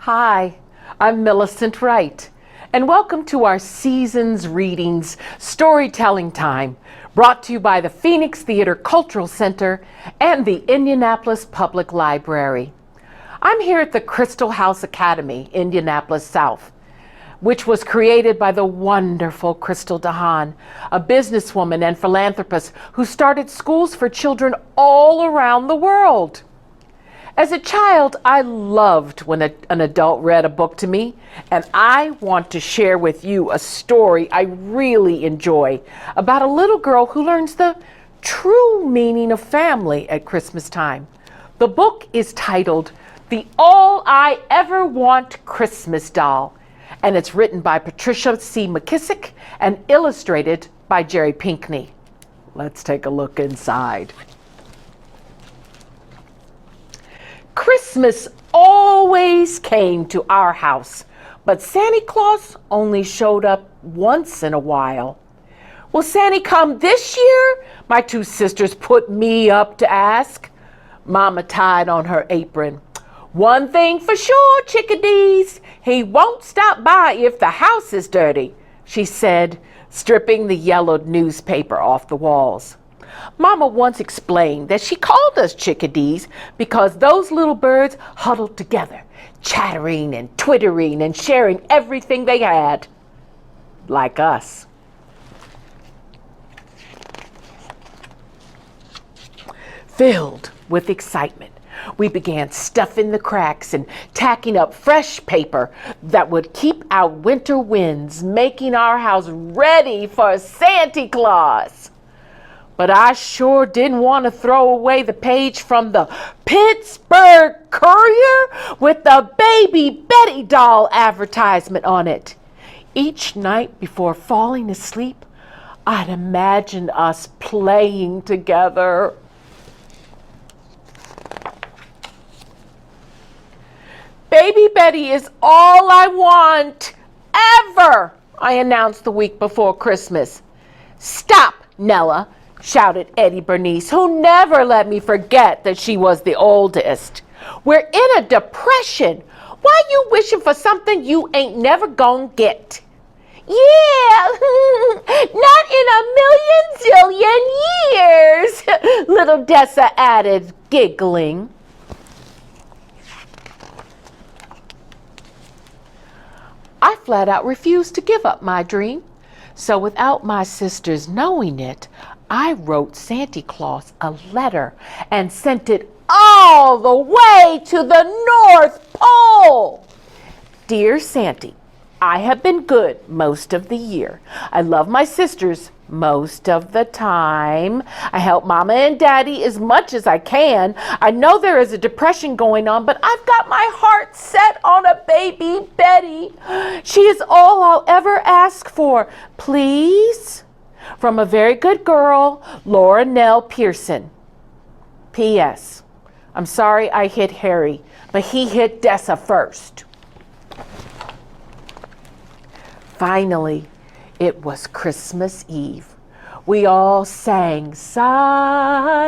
Hi, I'm Milicent Wright, and welcome to our Seasons Readings Storytelling Time, brought to you by the Phoenix Theater Cultural Center and the Indianapolis Public Library. I'm here at the Crystal House Academy, Indianapolis South, which was created by the wonderful Crystal DeHaan, a businesswoman and philanthropist who started schools for children all around the world. As a child, I loved when an adult read a book to me, and I want to share with you a story I really enjoy about a little girl who learns the true meaning of family at Christmas time. The book is titled The All I Ever Want Christmas Doll, and it's written by Patricia C. McKissick and illustrated by Jerry Pinkney. Let's take a look inside. Christmas always came to our house, but Santa Claus only showed up once in a while. Will Santa come this year? My two sisters put me up to ask. Mama tied on her apron. One thing for sure, chickadees, he won't stop by if the house is dirty, she said, stripping the yellowed newspaper off the walls. Mama once explained that she called us chickadees because those little birds huddled together, chattering and twittering and sharing everything they had, like us. Filled with excitement, we began stuffing the cracks and tacking up fresh paper that would keep out winter winds, making our house ready for Santa Claus. But I sure didn't want to throw away the page from the Pittsburgh Courier with the Baby Betty doll advertisement on it. Each night before falling asleep, I'd imagine us playing together. Baby Betty is all I want, ever, I announced the week before Christmas. Stop, Nella, shouted Eddie Bernice, who never let me forget that she was the oldest. We're in a depression. Why you wishing for something you ain't never gonna get? Yeah, not in a million zillion years, little Dessa added, giggling. I flat out refused to give up my dream. So without my sisters knowing it, I wrote Santa Claus a letter and sent it all the way to the North Pole. Dear Santa, I have been good most of the year. I love my sisters most of the time. I help Mama and Daddy as much as I can. I know there is a depression going on, but I've got my heart set on a Baby Betty. She is all I'll ever ask for. Please? From a very good girl, Laura Nell Pearson. P.S. I'm sorry I hit Harry, but he hit Dessa first. Finally, it was Christmas Eve. We all sang Silent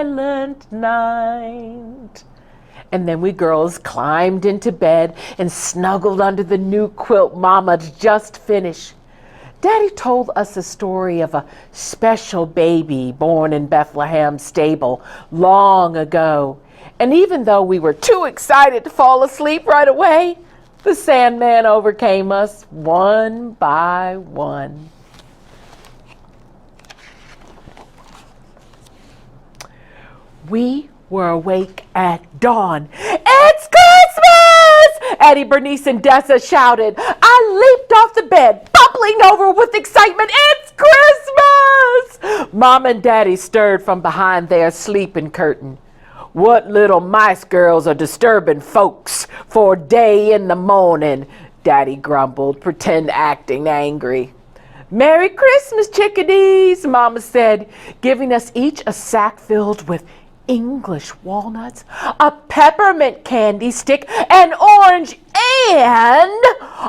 Night. And then we girls climbed into bed and snuggled under the new quilt Mama'd just finished. Daddy told us a story of a special baby born in Bethlehem's stable long ago. And even though we were too excited to fall asleep right away, the Sandman overcame us one by one. We were awake at dawn. It's Christmas! Eddie, Bernice, and Dessa shouted. I leaped off the bed, bubbling over with excitement. It's Christmas! Mom and Daddy stirred from behind their sleeping curtain. What little mice girls are disturbing folks for day in the morning, Daddy grumbled, pretend acting angry. Merry Christmas, chickadees, Mama said, giving us each a sack filled with English walnuts, a peppermint candy stick, an orange, and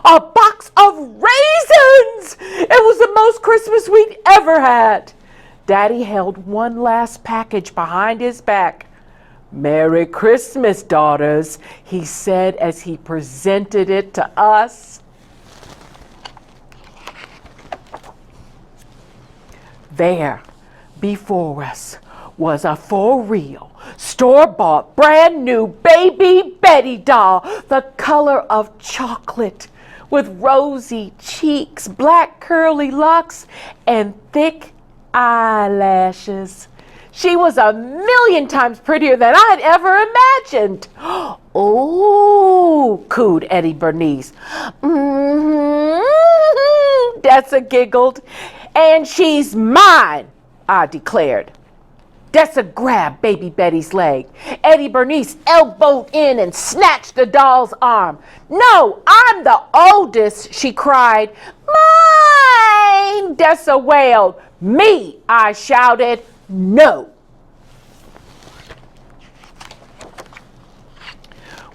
a box of raisins. It was the most Christmas we'd ever had. Daddy held one last package behind his back. "Merry Christmas, daughters," he said as he presented it to us. There, before us, was a for-real, store-bought, brand-new Baby Betty doll, the color of chocolate, with rosy cheeks, black curly locks, and thick eyelashes. She was 1,000,000 times prettier than I'd ever imagined. "Oh," cooed Eddie Bernice. "Mm-hmm," Dessa giggled. "And she's mine," I declared. Dessa grabbed Baby Betty's leg. Eddie Bernice elbowed in and snatched the doll's arm. "No, I'm the oldest," she cried. "Mine," Dessa wailed. "Me," I shouted. "No."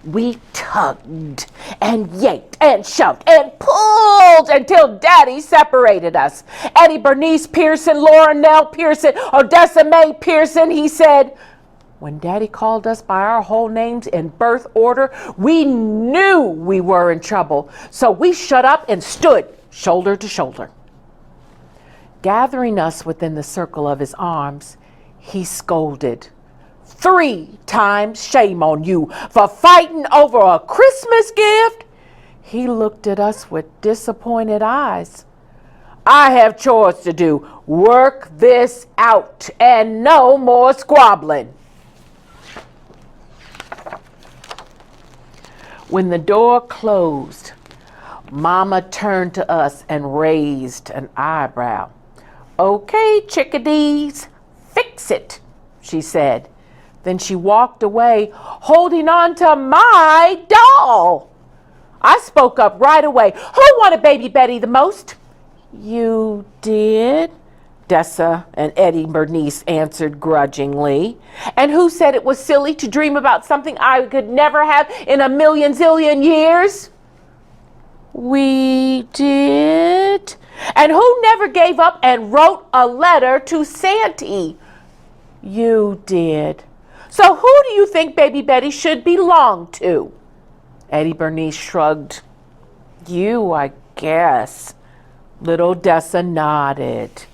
We tugged and yanked and shoved and pulled until Daddy separated us. Eddie Bernice Pearson, Laura Nell Pearson, Odessa Mae Pearson, he said. When Daddy called us by our whole names in birth order, we knew we were in trouble. So we shut up and stood shoulder to shoulder. Gathering us within the circle of his arms, he scolded. 3 times shame on you for fighting over a Christmas gift. He looked at us with disappointed eyes. I have chores to do. Work this out and no more squabbling. When the door closed, Mama turned to us and raised an eyebrow. Okay, chickadees, fix it, she said. Then she walked away, holding on to my doll. I spoke up right away. Who wanted Baby Betty the most? You did, Dessa and Eddie Bernice answered grudgingly. And who said it was silly to dream about something I could never have in a million zillion years? We did. And who never gave up and wrote a letter to Santa? You did. So who do you think Baby Betty should belong to? Eddie Bernice shrugged. You, I guess. Little Dessa nodded.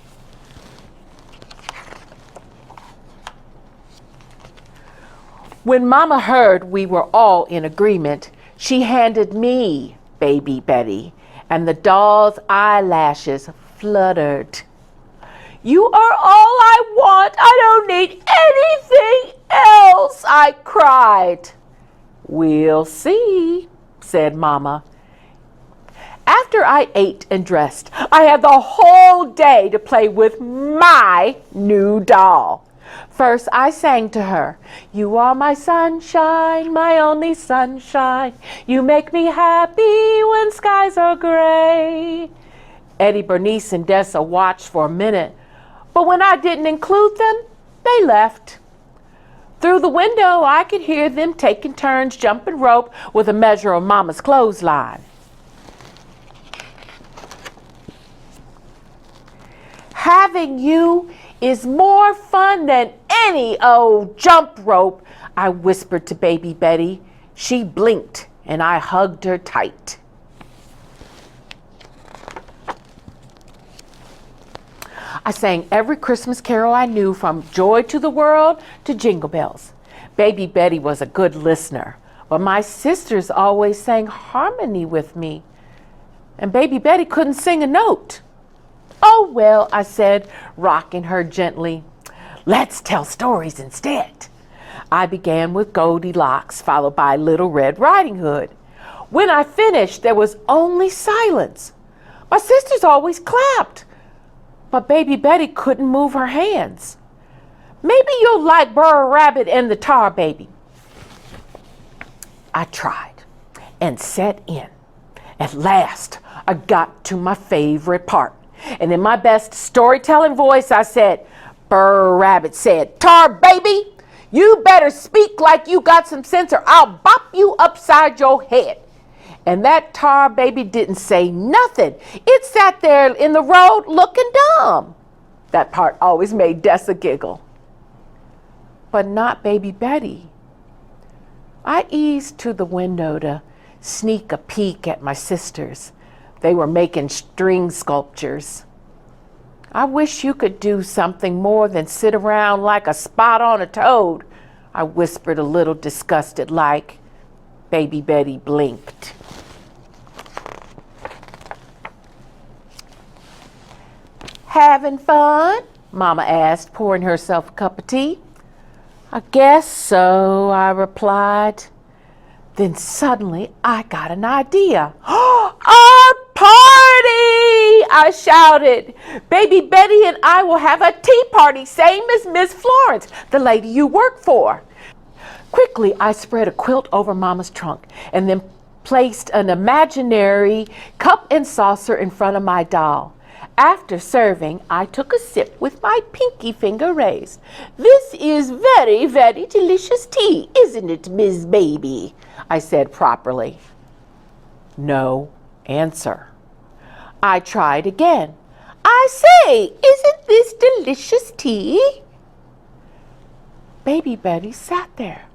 When Mama heard we were all in agreement, she handed me Baby Betty, and the doll's eyelashes fluttered. You are all I want. I don't need anything else, I cried. We'll see, said Mama. After I ate and dressed, I had the whole day to play with my new doll. First, I sang to her, You are my sunshine, my only sunshine. You make me happy when skies are gray. Eddie Bernice and Dessa watched for a minute, but when I didn't include them, they left. Through the window, I could hear them taking turns jumping rope with a measure of Mama's clothesline. Having you is more fun than any old jump rope, I whispered to Baby Betty. She blinked and I hugged her tight. I sang every Christmas carol I knew, from Joy to the World to Jingle Bells. Baby Betty was a good listener, but my sisters always sang harmony with me, and Baby Betty couldn't sing a note. Oh, well, I said, rocking her gently. Let's tell stories instead. I began with Goldilocks, followed by Little Red Riding Hood. When I finished, there was only silence. My sisters always clapped, but Baby Betty couldn't move her hands. Maybe you'll like Burr Rabbit and the Tar Baby. I tried and set in. At last, I got to my favorite part. And in my best storytelling voice, I said, Burr Rabbit said, Tar Baby, you better speak like you got some sense or I'll bop you upside your head. And that Tar Baby didn't say nothing. It sat there in the road looking dumb. That part always made Dessa giggle. But not Baby Betty. I eased to the window to sneak a peek at my sisters. They were making string sculptures. I wish you could do something more than sit around like a spot on a toad, I whispered a little disgusted like. Baby Betty blinked. Having fun? Mama asked, pouring herself a cup of tea. I guess so, I replied. Then suddenly I got an idea. Our party! I shouted. Baby Betty and I will have a tea party, same as Miss Florence, the lady you work for. Quickly, I spread a quilt over Mama's trunk and then placed an imaginary cup and saucer in front of my doll. After serving, I took a sip with my pinky finger raised. This is very, very delicious tea, isn't it, Miss Baby? I said properly. No answer. I tried again. I say, isn't this delicious tea? Baby Betty sat there.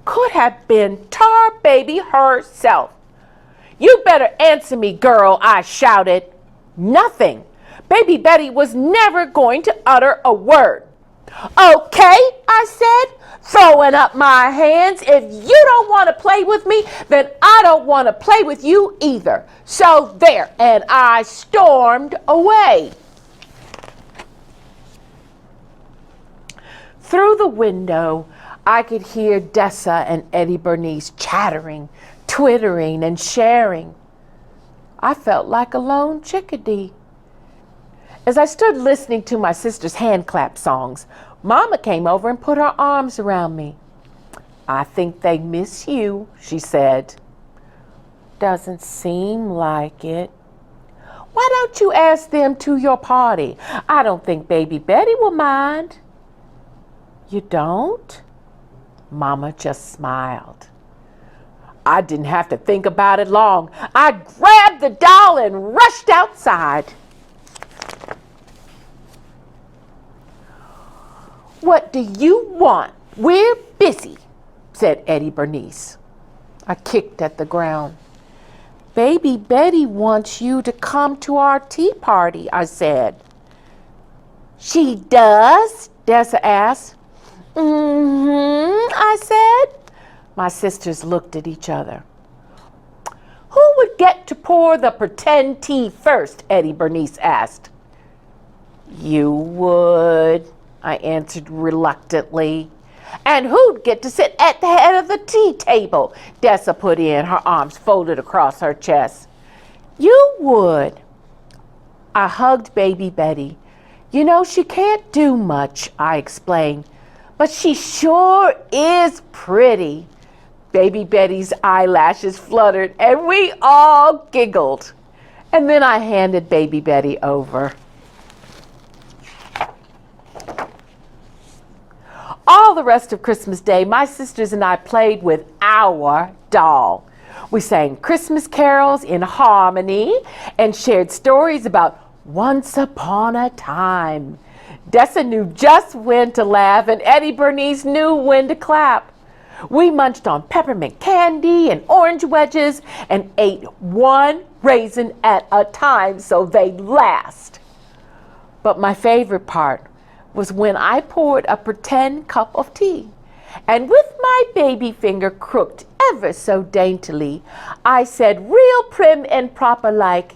Could have been Tar Baby herself. You better answer me, girl, I shouted. Nothing. Baby Betty was never going to utter a word. Okay, I said, throwing up my hands. If you don't want to play with me, then I don't want to play with you either. So there, and I stormed away. Through the window, I could hear Dessa and Eddie Bernice chattering, twittering, and sharing. I felt like a lone chickadee. As I stood listening to my sister's hand clap songs, Mama came over and put her arms around me. I think they miss you, she said. Doesn't seem like it. Why don't you ask them to your party? I don't think Baby Betty will mind. You don't? Mama just smiled. I didn't have to think about it long. I grabbed the doll and rushed outside. What do you want? We're busy, said Eddie Bernice. I kicked at the ground. Baby Betty wants you to come to our tea party, I said. She does? Dessa asked. I said. My sisters looked at each other. Who would get to pour the pretend tea first? Eddie Bernice asked. You would, I answered reluctantly. And who'd get to sit at the head of the tea table? Dessa put in, her arms folded across her chest. You would. I hugged Baby Betty. You know, she can't do much, I explained, but she sure is pretty. Baby Betty's eyelashes fluttered and we all giggled. And then I handed Baby Betty over. All the rest of Christmas Day, my sisters and I played with our doll. We sang Christmas carols in harmony and shared stories about once upon a time. Dessa knew just when to laugh and Eddie Bernice knew when to clap. We munched on peppermint candy and orange wedges and ate one raisin at a time so they'd last. But my favorite part was when I poured a pretend cup of tea. And with my baby finger crooked ever so daintily, I said real prim and proper like,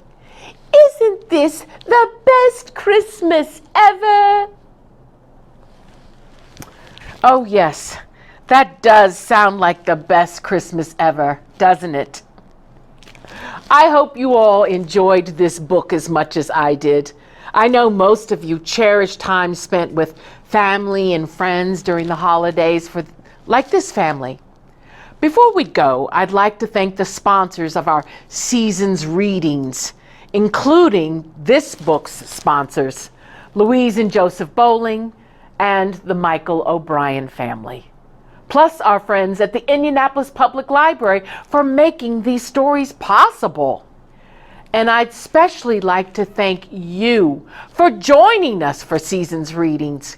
"Isn't this the best Christmas ever?" Oh yes, that does sound like the best Christmas ever, doesn't it? I hope you all enjoyed this book as much as I did. I know most of you cherish time spent with family and friends during the holidays, like this family. Before we go, I'd like to thank the sponsors of our season's readings, including this book's sponsors, Louise and Joseph Bowling and the Michael O'Brien family. Plus our friends at the Indianapolis Public Library for making these stories possible. And I'd especially like to thank you for joining us for Season's Readings.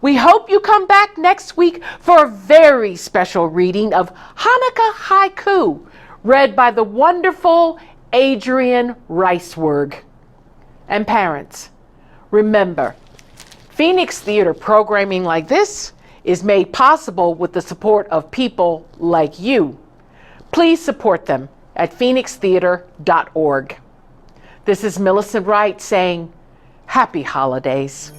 We hope you come back next week for a very special reading of Hanukkah Haiku, read by the wonderful Adrian Ricewerg. And parents, remember, Phoenix Theater programming like this is made possible with the support of people like you. Please support them at phoenixtheater.org. This is Milicent Wright saying, Happy Holidays.